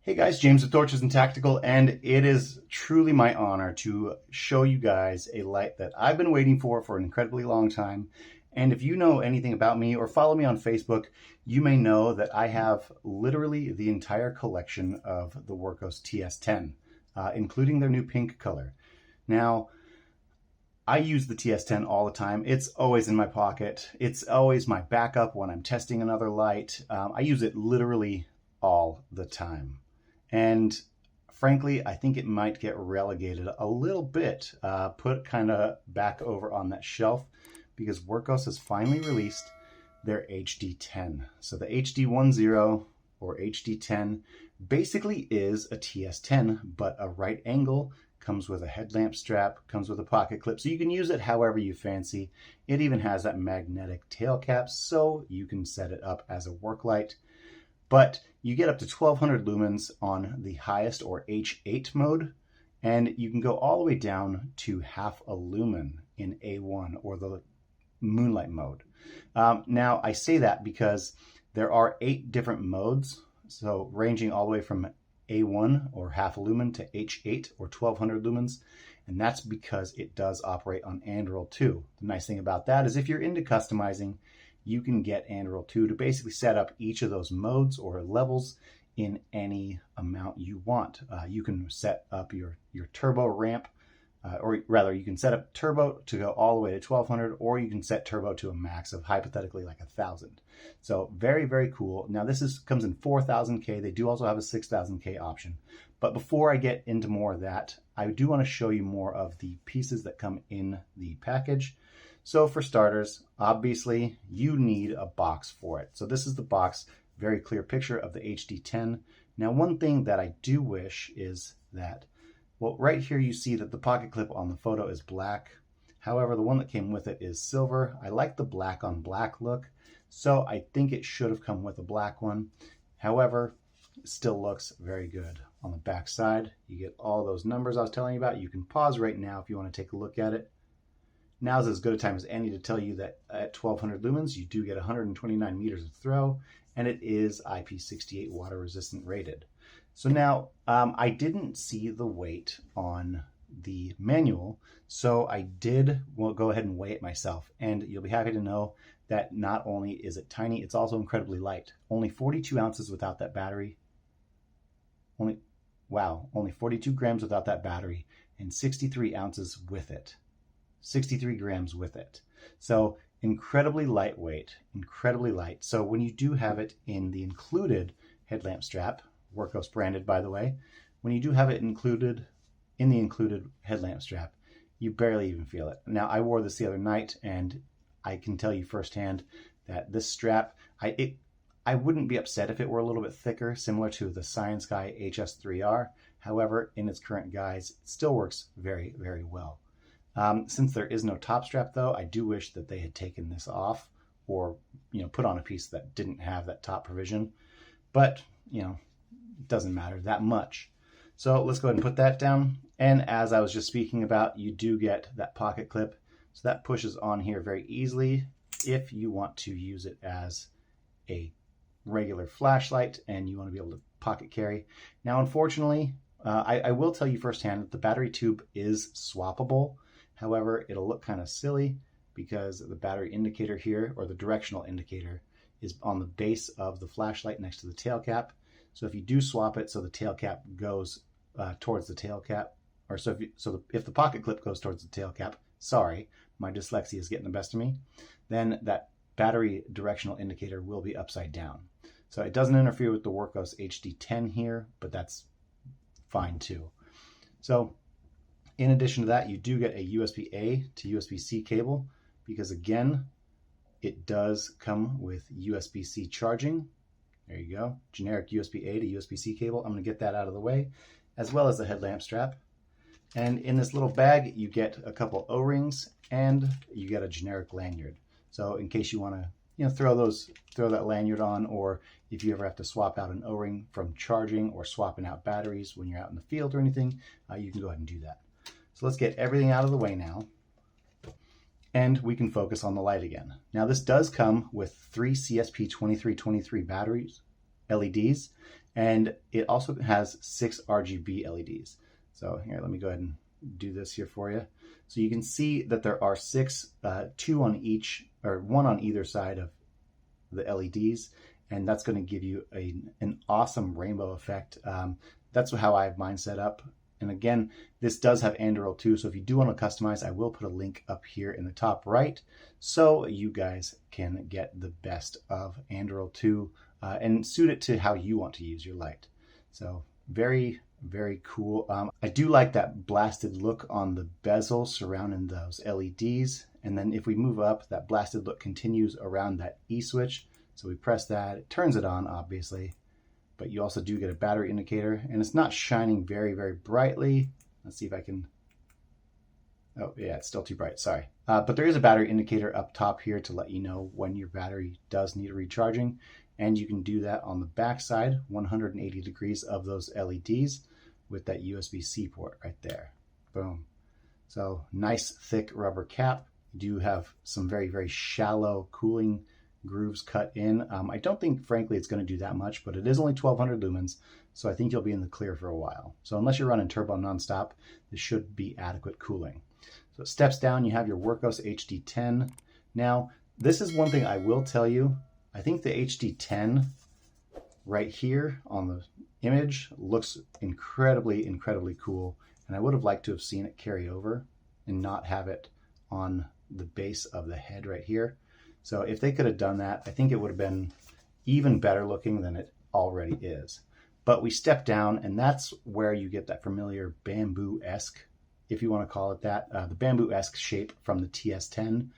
Hey guys, James with Torches and Tactical, and it is truly my honor to show you guys a light that I've been waiting for an incredibly long time. And if you know anything about me or follow me on Facebook, you may know that I have literally the entire collection of the Wurkkos TS10, including their new pink color. Now, I use the TS10 all the time. It's always in my pocket. It's always my backup when I'm testing another light. I use it literally all the time. And frankly, I think it might get relegated a little bit, put kind of back over on that shelf, because Wurkkos has finally released their HD10. So the HD10 or HD10 basically is a TS10, but a right angle, comes with a headlamp strap, comes with a pocket clip, so you can use it however you fancy. It even has that magnetic tail cap, so you can set it up as a work light. But you get up to 1200 lumens on the highest or H8 mode, and you can go all the way down to half a lumen in A1 or the moonlight mode. Now I say that because there are 8 different modes, so ranging all the way from A1 or half a lumen to H8 or 1200 lumens, and that's because it does operate on Android 2. The nice thing about that is if you're into customizing, you can get Android 2 to basically set up each of those modes or levels in any amount you want. You can set up your turbo ramp, or rather you can set up turbo to go all the way to 1200, or you can set turbo to a max of hypothetically like 1000. So very, very cool. Now this comes in 4000K. They do also have a 6000K option. But before I get into more of that, I do want to show you more of the pieces that come in the package. So for starters, obviously you need a box for it. So this is the box, very clear picture of the HD10. Now one thing that I do wish is that, well, right here you see that the pocket clip on the photo is black. However, the one that came with it is silver. I like the black on black look, so I think it should have come with a black one. However, it still looks very good. On the back side, you get all those numbers I was telling you about. You can pause right now if you want to take a look at it. Now's as good a time as any to tell you that at 1200 lumens, you do get 129 meters of throw, and it is IP68 water resistant rated. So now, I didn't see the weight on the manual, so I did go ahead and weigh it myself, and you'll be happy to know that not only is it tiny, it's also incredibly light. Only 42 ounces without that battery. Only 42 grams without that battery, and 63 ounces with it. 63 grams with it. So incredibly lightweight, incredibly light. So when you do have it in the included headlamp strap, Wurkkos branded by the way, when you do have it included in the included headlamp strap, you barely even feel it. Now I wore this the other night, and I can tell you firsthand that this strap, I wouldn't be upset if it were a little bit thicker, similar to the Science Guy HS3R. However, in its current guise, it still works very, very well. Since there is no top strap though, I do wish that they had taken this off, or put on a piece that didn't have that top provision. But it doesn't matter that much. So let's go ahead and put that down. And as I was just speaking about, you do get that pocket clip. So that pushes on here very easily if you want to use it as a regular flashlight and you want to be able to pocket carry. Now, unfortunately, I will tell you firsthand that the battery tube is swappable. However, it'll look kind of silly because the battery indicator here, or the directional indicator, is on the base of the flashlight next to the tail cap. So if you do swap it so the tail cap goes towards the tail cap, or if the pocket clip goes towards the tail cap, sorry, my dyslexia is getting the best of me, then that battery directional indicator will be upside down. So it doesn't interfere with the Wurkkos HD10 here, but that's fine too. So in addition to that, you do get a USB-A to USB-C cable, because again, it does come with USB-C charging. There you go, generic USB-A to USB-C cable. I'm going to get that out of the way, as well as the headlamp strap. And in this little bag, you get a couple O-rings and you get a generic lanyard. So in case you want to throw that lanyard on, or if you ever have to swap out an O-ring from charging or swapping out batteries when you're out in the field or anything, you can go ahead and do that. So let's get everything out of the way now, and we can focus on the light again. Now this does come with 3 CSP2323 batteries, LEDs, And it also has 6 RGB LEDs. So here, let me go ahead and do this here for you. So you can see that there are 6, 2 on each, or 1 on either side of the LEDs, and that's going to give you an awesome rainbow effect. That's how I have mine set up. And again, this does have Anduril too, so if you do want to customize, I will put a link up here in the top right so you guys can get the best of Anduril 2 and suit it to how you want to use your light. So very, very cool. I do like that blasted look on the bezel surrounding those LEDs. And then if we move up, that blasted look continues around that E switch. So we press that, it turns it on, obviously. But you also do get a battery indicator, and it's not shining very, very brightly. Let's see if I can, oh yeah, it's still too bright, sorry. But there is a battery indicator up top here to let you know when your battery does need recharging. And you can do that on the back side, 180 degrees of those LEDs with that USB-C port right there. Boom. So nice thick rubber cap. You do have some very, very shallow cooling grooves cut in. I don't think, frankly, it's going to do that much, but it is only 1200 lumens, so I think you'll be in the clear for a while. So unless you're running turbo nonstop, this should be adequate cooling. So it steps down, you have your Wurkkos HD10. Now, this is one thing I will tell you. I think the HD10 right here on the image looks incredibly, incredibly cool, and I would have liked to have seen it carry over and not have it on the base of the head right here. So if they could have done that, I think it would have been even better looking than it already is. But we step down, and that's where you get that familiar bamboo-esque, if you want to call it that, the bamboo-esque shape from the TS10.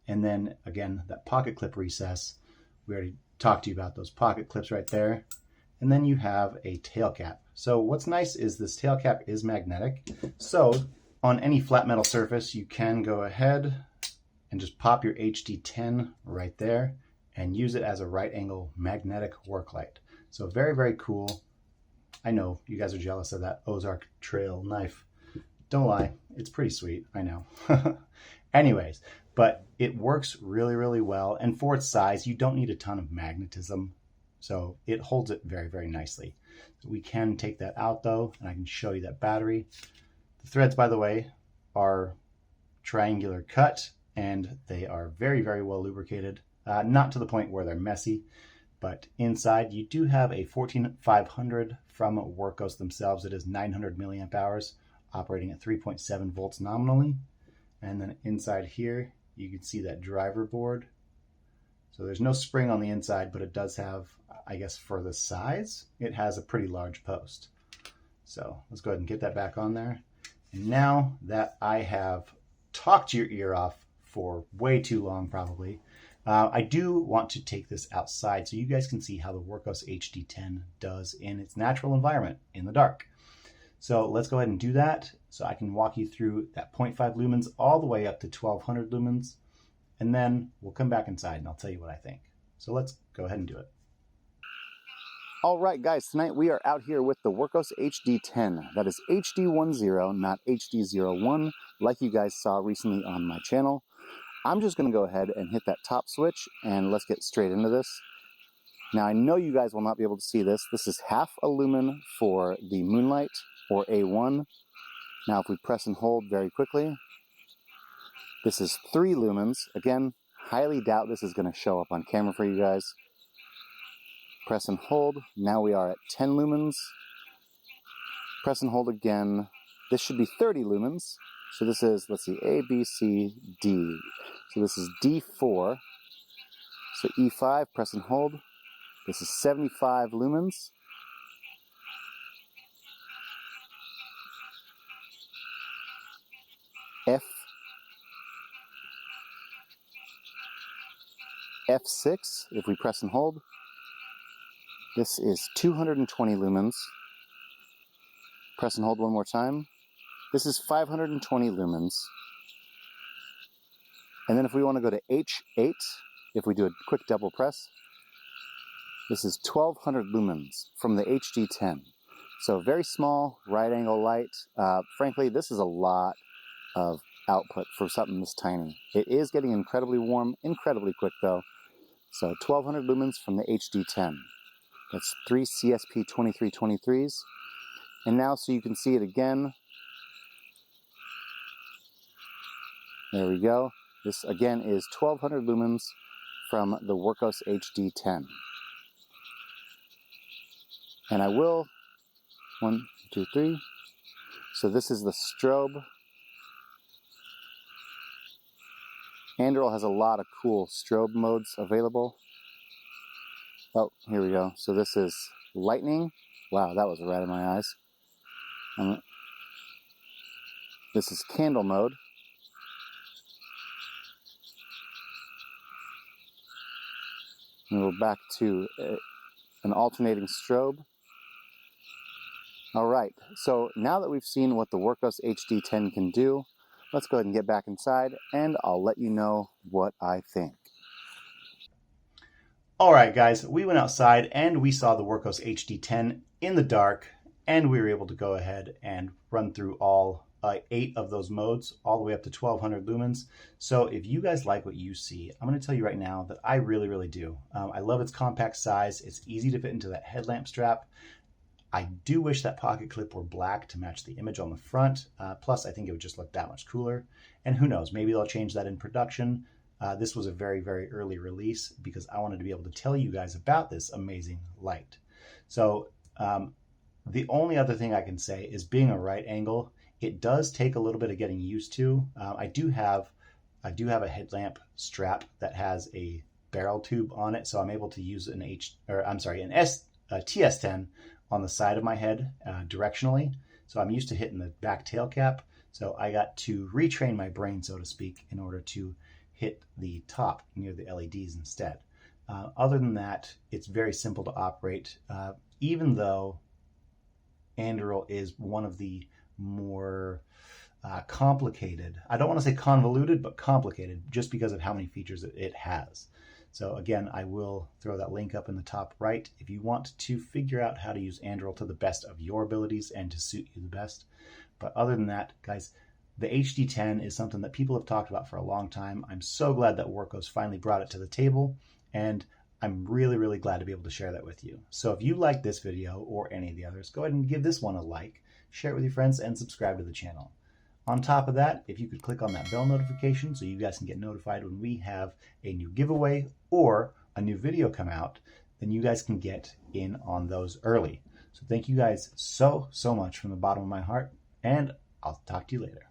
And then again, that pocket clip recess. We already talked to you about those pocket clips right there. And then you have a tail cap. So what's nice is this tail cap is magnetic. So on any flat metal surface, you can go ahead and just pop your HD10 right there and use it as a right angle magnetic work light. So very, very cool. I know you guys are jealous of that Ozark Trail knife. Don't lie, it's pretty sweet, I know. Anyways, but it works really, really well. And for its size, you don't need a ton of magnetism. So it holds it very, very nicely. So we can take that out though, and I can show you that battery. The threads, by the way, are triangular cut, and they are very, very well lubricated. Not to the point where they're messy, but inside you do have a 14500 from Wurkkos themselves. It is 900 milliamp hours, operating at 3.7 volts nominally. And then inside here, you can see that driver board. So there's no spring on the inside, but it does have, I guess for the size, it has a pretty large post. So let's go ahead and get that back on there. And now that I have talked your ear off for way too long probably, I do want to take this outside so you guys can see how the Wurkkos HD10 does in its natural environment in the dark. So let's go ahead and do that so I can walk you through that 0.5 lumens all the way up to 1200 lumens, and then we'll come back inside and I'll tell you what I think. So let's go ahead and do it. All right, guys, tonight we are out here with the Wurkkos HD10. That is HD10, not HD01, like you guys saw recently on my channel. I'm just going to go ahead and hit that top switch, and let's get straight into this. Now, I know you guys will not be able to see this. This is half a lumen for the Moonlight, or A1. Now, if we press and hold very quickly, this is 3 lumens. Again, highly doubt this is going to show up on camera for you guys. Press and hold. Now we are at 10 lumens. Press and hold again. This should be 30 lumens. So this is, let's see, A, B, C, D. So this is D4. So E5, press and hold. This is 75 lumens. F6, if we press and hold. This is 220 lumens. Press and hold one more time. This is 520 lumens. And then if we want to go to H8, if we do a quick double press, this is 1200 lumens from the HD10. So very small right angle light. Frankly, this is a lot of output for something this tiny. It is getting incredibly warm, incredibly quick though. So 1200 lumens from the HD10. That's 3 CSP 2323s. And now so you can see it again. There we go. This again is 1200 lumens from the Wurkkos HD10. And I will, 1, 2, 3. So this is the strobe. Anduril has a lot of cool strobe modes available. Oh, here we go. So this is lightning. Wow, that was right in my eyes. This is candle mode. And we're back to an alternating strobe. All right, so now that we've seen what the Wurkkos HD10 can do, let's go ahead and get back inside and I'll let you know what I think. All right, guys, we went outside and we saw the Wurkkos HD10 in the dark, and we were able to go ahead and run through all 8 of those modes, all the way up to 1200 lumens. So if you guys like what you see, I'm going to tell you right now that I really, really do. I love its compact size. It's easy to fit into that headlamp strap. I do wish that pocket clip were black to match the image on the front. Plus, I think it would just look that much cooler. And who knows, maybe they'll change that in production. This was a very, very early release because I wanted to be able to tell you guys about this amazing light. So the only other thing I can say is, being a right angle, it does take a little bit of getting used to. I do have a headlamp strap that has a barrel tube on it, so I'm able to use an TS10 on the side of my head directionally. So I'm used to hitting the back tail cap. So I got to retrain my brain, so to speak, in order to hit the top near the LEDs instead. Other than that, it's very simple to operate, even though Anduril is one of the more complicated, I don't want to say convoluted, but complicated, just because of how many features it has. So again, I will throw that link up in the top right if you want to figure out how to use Anduril to the best of your abilities and to suit you the best. But other than that, guys, the HD10 is something that people have talked about for a long time. I'm so glad that Wurkkos finally brought it to the table, and I'm really, really glad to be able to share that with you. So if you like this video or any of the others, go ahead and give this one a like, share it with your friends, and subscribe to the channel. On top of that, if you could click on that bell notification so you guys can get notified when we have a new giveaway or a new video come out, then you guys can get in on those early. So thank you guys so much from the bottom of my heart, and I'll talk to you later.